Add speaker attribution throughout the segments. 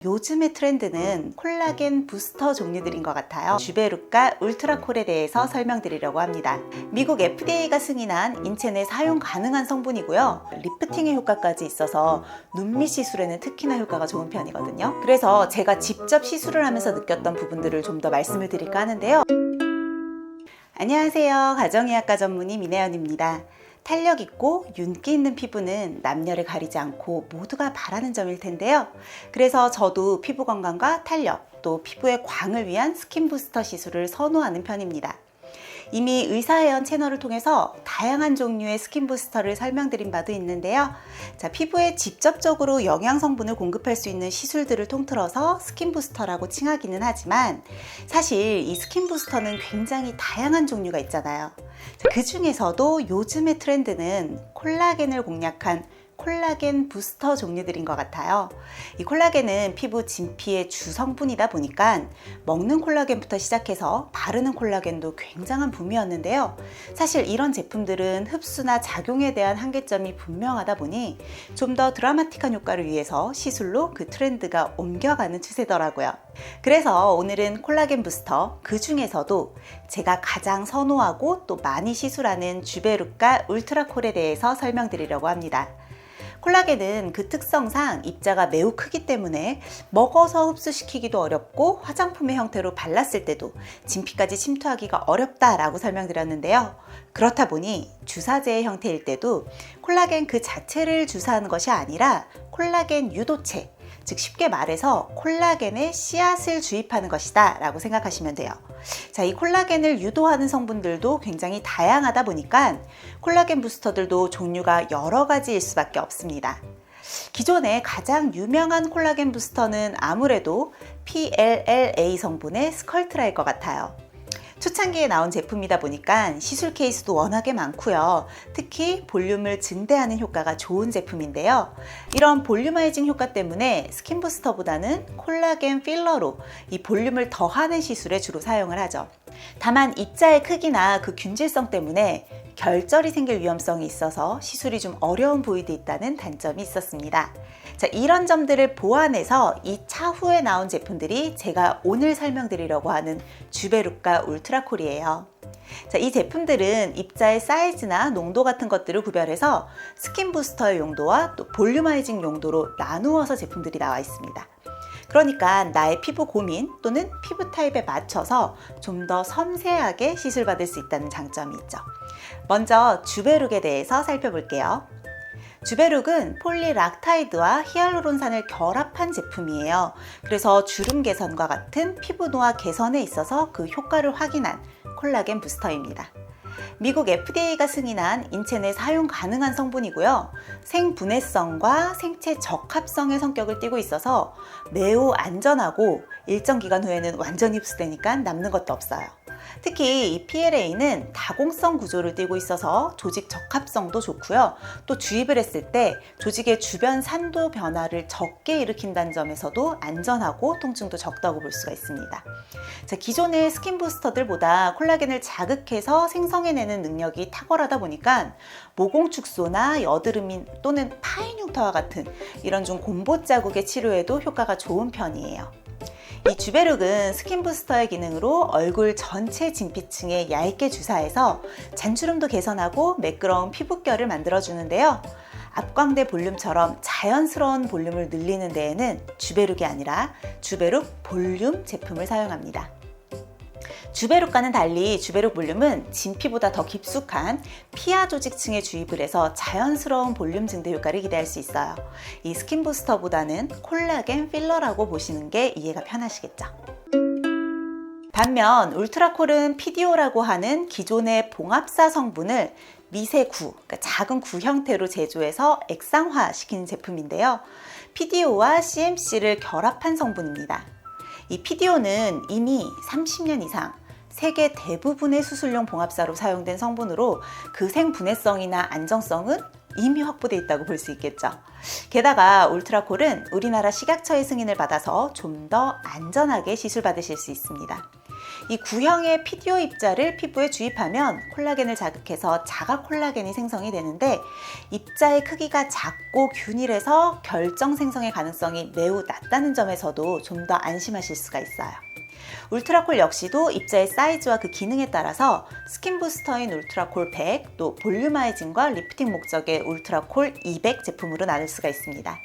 Speaker 1: 요즘의 트렌드는 콜라겐 부스터 종류들인 것 같아요. 주베룩과 울트라콜에 대해서 설명드리려고 합니다. 미국 FDA가 승인한 인체 내 사용 가능한 성분이고요. 리프팅의 효과까지 있어서 눈밑 시술에는 특히나 효과가 좋은 편이거든요. 그래서 제가 직접 시술을 하면서 느꼈던 부분들을 좀 더 말씀을 드릴까 하는데요. 안녕하세요. 가정의학과 전문의 민혜연입니다. 탄력 있고 윤기 있는 피부는 남녀를 가리지 않고 모두가 바라는 점일 텐데요. 그래서 저도 피부 건강과 탄력, 또 피부의 광을 위한 스킨 부스터 시술을 선호하는 편입니다. 이미 의사회원 채널을 통해서 다양한 종류의 스킨 부스터를 설명드린 바도 있는데요. 피부에 직접적으로 영양 성분을 공급할 수 있는 시술들을 통틀어서 스킨 부스터라고 칭하기는 하지만 사실 이 스킨 부스터는 굉장히 다양한 종류가 있잖아요. 그 중에서도 요즘의 트렌드는 콜라겐을 공략한 콜라겐 부스터 종류들인 것 같아요. 이 콜라겐은 피부 진피의 주 성분이다 보니까 먹는 콜라겐부터 시작해서 바르는 콜라겐도 굉장한 붐이었는데요. 사실 이런 제품들은 흡수나 작용에 대한 한계점이 분명하다 보니 좀 더 드라마틱한 효과를 위해서 시술로 그 트렌드가 옮겨가는 추세더라고요. 그래서 오늘은 콜라겐 부스터, 그 중에서도 제가 가장 선호하고 또 많이 시술하는 주베룩과 울트라콜에 대해서 설명드리려고 합니다. 콜라겐은 그 특성상 입자가 매우 크기 때문에 먹어서 흡수시키기도 어렵고 화장품의 형태로 발랐을 때도 진피까지 침투하기가 어렵다라고 설명드렸는데요. 그렇다 보니 주사제의 형태일 때도 콜라겐 그 자체를 주사하는 것이 아니라 콜라겐 유도체, 즉 쉽게 말해서 콜라겐의 씨앗을 주입하는 것이다 라고 생각하시면 돼요. 이 콜라겐을 유도하는 성분들도 굉장히 다양하다 보니까 콜라겐 부스터들도 종류가 여러 가지일 수밖에 없습니다. 기존에 가장 유명한 콜라겐 부스터는 아무래도 PLLA 성분의 스컬트라일 것 같아요. 초창기에 나온 제품이다 보니까 시술 케이스도 워낙에 많고요. 특히 볼륨을 증대하는 효과가 좋은 제품인데요. 이런 볼륨화이징 효과 때문에 스킨 부스터보다는 콜라겐 필러로 이 볼륨을 더하는 시술에 주로 사용을 하죠. 다만 입자의 크기나 그 균질성 때문에 결절이 생길 위험성이 있어서 시술이 좀 어려운 부위도 있다는 단점이 있었습니다. 이런 점들을 보완해서 이 차후에 나온 제품들이 제가 오늘 설명드리려고 하는 주베룩과 울트라콜이에요. 이 제품들은 입자의 사이즈나 농도 같은 것들을 구별해서 스킨 부스터의 용도와 또 볼륨화이징 용도로 나누어서 제품들이 나와 있습니다. 그러니까 나의 피부 고민 또는 피부 타입에 맞춰서 좀 더 섬세하게 시술받을 수 있다는 장점이 있죠. 먼저 주베룩에 대해서 살펴볼게요. 주베룩은 폴리락타이드와 히알루론산을 결합한 제품이에요. 그래서 주름 개선과 같은 피부 노화 개선에 있어서 그 효과를 확인한 콜라겐 부스터입니다. 미국 FDA가 승인한 인체 내 사용 가능한 성분이고요. 생분해성과 생체 적합성의 성격을 띠고 있어서 매우 안전하고 일정 기간 후에는 완전히 흡수되니까 남는 것도 없어요. 특히 이 PLA는 다공성 구조를 띠고 있어서 조직 적합성도 좋고요. 또 주입을 했을 때 조직의 주변 산도 변화를 적게 일으킨다는 점에서도 안전하고 통증도 적다고 볼 수가 있습니다. 기존의 스킨 부스터들보다 콜라겐을 자극해서 생성해내는 능력이 탁월하다 보니까 모공 축소나 여드름 또는 파인 흉터와 같은 이런 좀 곰보 자국의 치료에도 효과가 좋은 편이에요. 이 주베룩은 스킨 부스터의 기능으로 얼굴 전체 진피층에 얇게 주사해서 잔주름도 개선하고 매끄러운 피부결을 만들어주는데요. 앞광대 볼륨처럼 자연스러운 볼륨을 늘리는 데에는 주베룩이 아니라 주베룩 볼륨 제품을 사용합니다. 주베룩과는 달리 주베룩 볼륨은 진피보다 더 깊숙한 피하 조직층에 주입을 해서 자연스러운 볼륨 증대 효과를 기대할 수 있어요. 이 스킨 부스터보다는 콜라겐 필러라고 보시는 게 이해가 편하시겠죠. 반면 울트라콜은 PDO라고 하는 기존의 봉합사 성분을 미세구, 그러니까 작은 구 형태로 제조해서 액상화시키는 제품인데요. PDO와 CMC를 결합한 성분입니다. 이 PDO는 이미 30년 이상 세계 대부분의 수술용 봉합사로 사용된 성분으로 그 생분해성이나 안정성은 이미 확보되어 있다고 볼 수 있겠죠. 게다가 울트라콜은 우리나라 식약처의 승인을 받아서 좀 더 안전하게 시술받으실 수 있습니다. 이 구형의 PDO 입자를 피부에 주입하면 콜라겐을 자극해서 자가 콜라겐이 생성이 되는데, 입자의 크기가 작고 균일해서 결정 생성의 가능성이 매우 낮다는 점에서도 좀 더 안심하실 수가 있어요. 울트라콜 역시도 입자의 사이즈와 그 기능에 따라서 스킨 부스터인 울트라콜 100, 또 볼륨아이징과 리프팅 목적의 울트라콜 200 제품으로 나눌 수가 있습니다.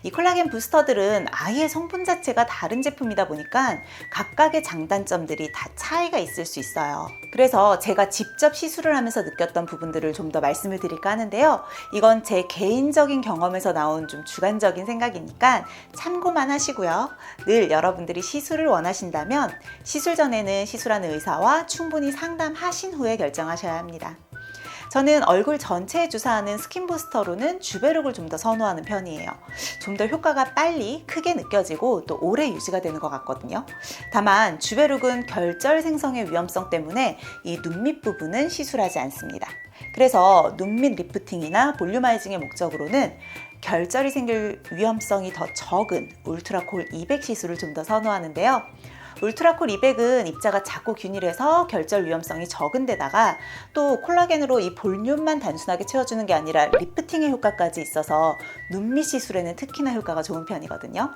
Speaker 1: 이 콜라겐 부스터들은 아예 성분 자체가 다른 제품이다 보니까 각각의 장단점들이 다 차이가 있을 수 있어요. 그래서 제가 직접 시술을 하면서 느꼈던 부분들을 좀 더 말씀을 드릴까 하는데요. 이건 제 개인적인 경험에서 나온 좀 주관적인 생각이니까 참고만 하시고요. 늘 여러분들이 시술을 원하신다면 시술 전에는 시술하는 의사와 충분히 상담하신 후에 결정하셔야 합니다. 저는 얼굴 전체에 주사하는 스킨 부스터로는 주베룩을 좀 더 선호하는 편이에요. 좀 더 효과가 빨리 크게 느껴지고 또 오래 유지가 되는 것 같거든요. 다만 주베룩은 결절 생성의 위험성 때문에 이 눈 밑 부분은 시술하지 않습니다. 그래서 눈 밑 리프팅이나 볼륨아이징의 목적으로는 결절이 생길 위험성이 더 적은 울트라콜 200 시술을 좀 더 선호하는데요. 울트라콜 200은 입자가 작고 균일해서 결절 위험성이 적은 데다가 또 콜라겐으로 이 볼륨만 단순하게 채워주는 게 아니라 리프팅의 효과까지 있어서 눈밑 시술에는 특히나 효과가 좋은 편이거든요.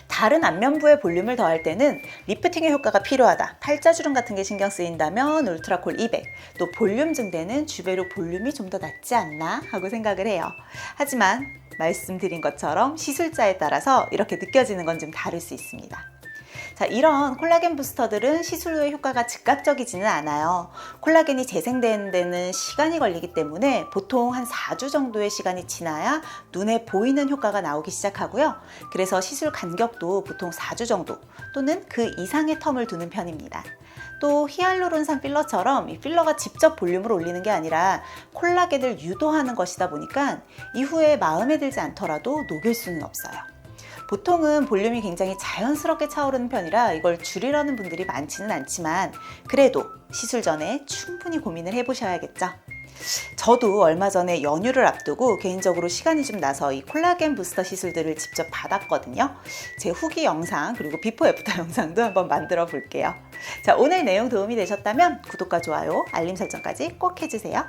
Speaker 1: 다른 안면부에 볼륨을 더할 때는 리프팅의 효과가 필요하다, 팔자주름 같은 게 신경 쓰인다면 울트라콜 200, 또 볼륨 증대는 주베룩 볼륨이 좀 더 낫지 않나 하고 생각을 해요. 하지만 말씀드린 것처럼 시술자에 따라서 이렇게 느껴지는 건 좀 다를 수 있습니다. 자, 이런 콜라겐 부스터들은 시술 후에 효과가 즉각적이지는 않아요. 콜라겐이 재생되는 데는 시간이 걸리기 때문에 보통 한 4주 정도의 시간이 지나야 눈에 보이는 효과가 나오기 시작하고요. 그래서 시술 간격도 보통 4주 정도 또는 그 이상의 텀을 두는 편입니다. 또 히알루론산 필러처럼 이 필러가 직접 볼륨을 올리는 게 아니라 콜라겐을 유도하는 것이다 보니까 이후에 마음에 들지 않더라도 녹일 수는 없어요. 보통은 볼륨이 굉장히 자연스럽게 차오르는 편이라 이걸 줄이려는 분들이 많지는 않지만 그래도 시술 전에 충분히 고민을 해보셔야겠죠. 저도 얼마 전에 연휴를 앞두고 개인적으로 시간이 좀 나서 이 콜라겐 부스터 시술들을 직접 받았거든요. 제 후기 영상 그리고 비포 애프터 영상도 한번 만들어 볼게요. 자, 오늘 내용 도움이 되셨다면 구독과 좋아요, 알림 설정까지 꼭 해주세요.